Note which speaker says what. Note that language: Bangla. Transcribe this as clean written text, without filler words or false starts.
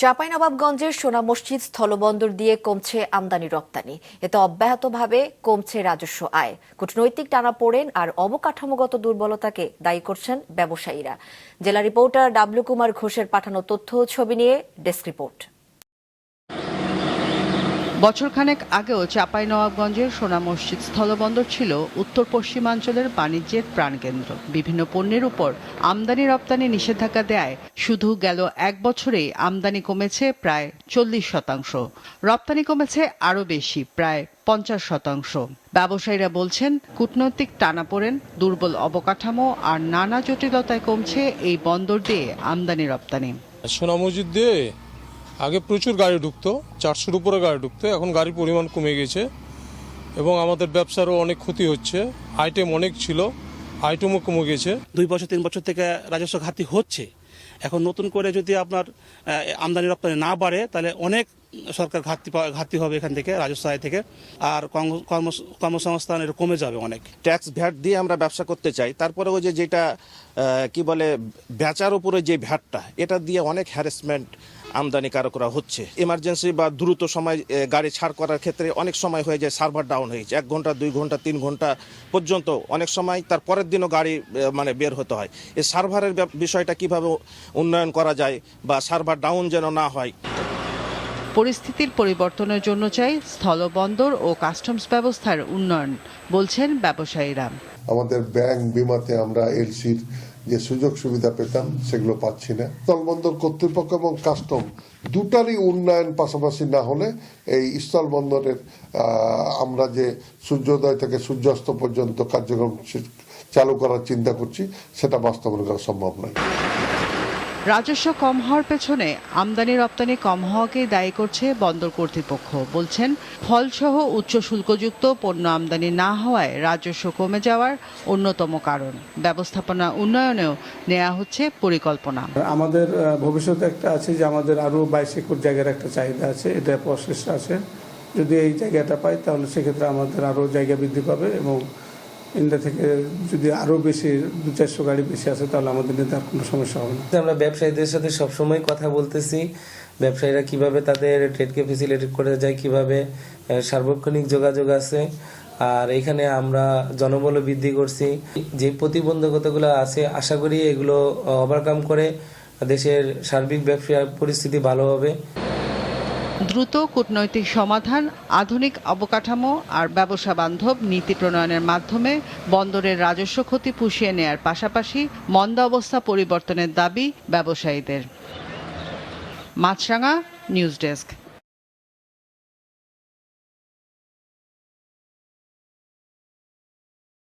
Speaker 1: চাঁপাইনবাবগঞ্জের সোনা মসজিদ স্থলবন্দর দিয়ে কমছে আমদানি রপ্তানি। এতে অব্যাহতভাবে কমছে রাজস্ব আয়। কূটনৈতিক টানাপোড়েন আর অবকাঠামোগত দুর্বলতাকে দায়ী করছেন ব্যবসায়ীরা। জেলা রিপোর্টার ডাব্লিউ কুমার ঘোষের পাঠানো তথ্য ও ছবি নিয়ে ডেস্ক রিপোর্ট।
Speaker 2: বছরখানেক আগেও চাঁপাইনবাবগঞ্জের সোনা মসজিদ স্থলবন্দর ছিল উত্তর পশ্চিমাঞ্চলের বাণিজ্যের প্রাণকেন্দ্র। বিভিন্ন পণ্যের উপর আমদানি রপ্তানি নিষেধাজ্ঞা দেয় শুধু গেল এক বছরেই আমদানি কমেছে প্রায় 40%, রপ্তানি কমেছে আরও বেশি, প্রায় 50%। ব্যবসায়ীরা বলছেন, কূটনৈতিক টানাপোড়েন, দুর্বল অবকাঠামো আর নানা জটিলতায় কমছে এই বন্দর দিয়ে আমদানি রপ্তানি।
Speaker 3: সোনা মসজিদ দিয়ে আগে প্রচুর গাড়ি ঢুকতো, 400-র উপরে গাড়ি ঢুকতো। এখন গাড়ির পরিমাণ কমে গেছে এবং আমাদের ব্যবসারও অনেক ক্ষতি হচ্ছে। আইটেম অনেক ছিল, আইটেমও কমে গেছে।
Speaker 4: 2 বছর 3 বছর থেকে রাজস্ব ঘাটতি হচ্ছে। এখন নতুন করে যদি আপনার আমদানি রপ্তানি না বাড়ে তাহলে অনেক সরকার ঘাটতি হবে এখান থেকে, রাজস্ব আয় থেকে, আর কর্মসংস্থান এটা কমে যাবে অনেক।
Speaker 5: ট্যাক্স ভ্যাট দিয়ে আমরা ব্যবসা করতে চাই, তারপরে ওই যেটা কি বলে বেচার উপরে যে ভ্যাটটা, এটা দিয়ে অনেক হ্যারাসমেন্ট আমদানিকারকরা হচ্ছে। ইমার্জেন্সি বা দ্রুত সময় গাড়ি ছাড় করার ক্ষেত্রে অনেক সময় হয়ে যায় সার্ভার ডাউন হয়ে যায়, 1 ঘন্টা 2 ঘন্টা 3 ঘন্টা পর্যন্ত, অনেক সময় তার পরের দিনও গাড়ি বের হতে হয়। এই সার্ভারের বিষয়টা কিভাবে উন্নয়ন করা যায় বা সার্ভার ডাউন যেন না হয়।
Speaker 2: পরিস্থিতির পরিবর্তনের জন্য চাই স্থলবন্দর ও কাস্টমস ব্যবস্থার উন্নয়ন, বলছেন ব্যবসায়ীরা।
Speaker 6: আমাদের ব্যাংক বিমাতে আমরা এলসির যে সুযোগ সুবিধা পেতাম সেগুলো পাচ্ছি না। স্থলবন্দর কর্তৃপক্ষ এবং কাস্টম দুটারই উন্নয়ন পাশাপাশি না হলে এই স্থলবন্দরের আমরা যে সূর্যোদয় থেকে সূর্যাস্ত পর্যন্ত কার্যক্রম চালু করার চিন্তা করছি সেটা বাস্তবায়ন করা সম্ভব নয়।
Speaker 2: রাজস্ব কম হওয়ার পেছনে আমদানি রপ্তানি কম হওয়াকেই দায়ী করছে বন্দর কর্তৃপক্ষ। বলছেন, ফলসহ উচ্চ শুল্কযুক্ত পণ্য আমদানি না হওয়ায় রাজস্ব কমে যাওয়ার অন্যতম কারণ। ব্যবস্থাপনা উন্নয়নেও নেওয়া হচ্ছে পরিকল্পনা।
Speaker 7: আমাদের ভবিষ্যতে একটা আছে যে আমাদের আরও 22 একর জায়গার একটা চাহিদা আছে, এটা প্রসেস আছে। যদি এই জায়গাটা পাই তাহলে সেক্ষেত্রে আমাদের আরও জায়গা বৃদ্ধি পাবে এবং ইন্ডিয়া থেকে যদি আরও বেশি 200-400 গাড়ি বেশি আসে তাহলে আমাদের নিতে আর কোনো সমস্যা হবে না।
Speaker 8: আমরা ব্যবসায়ীদের সাথে সবসময় কথা বলতেছি, ব্যবসায়ীরা কিভাবে তাদের ট্রেডকে ফেসিলিটেট করে যায়, কিভাবে সার্বক্ষণিক যোগাযোগ আছে। আর এখানে আমরা জনবল বৃদ্ধি করছি। যে প্রতিবন্ধকতাগুলো আছে আশা করি এগুলো ওভারকাম করে দেশের সার্বিক ব্যবসা পরিস্থিতি ভালো হবে।
Speaker 2: দ্রুত কূটনৈতিক সমাধান, আধুনিক অবকাঠামো আর ব্যবসা বান্ধব নীতি প্রণয়নের মাধ্যমে বন্দরের রাজস্ব ক্ষতি পুষিয়ে নেয়ার পাশাপাশি মন্দা অবস্থা পরিবর্তনের দাবি ব্যবসায়ীদের। মাছরাঙা নিউজ ডেস্ক।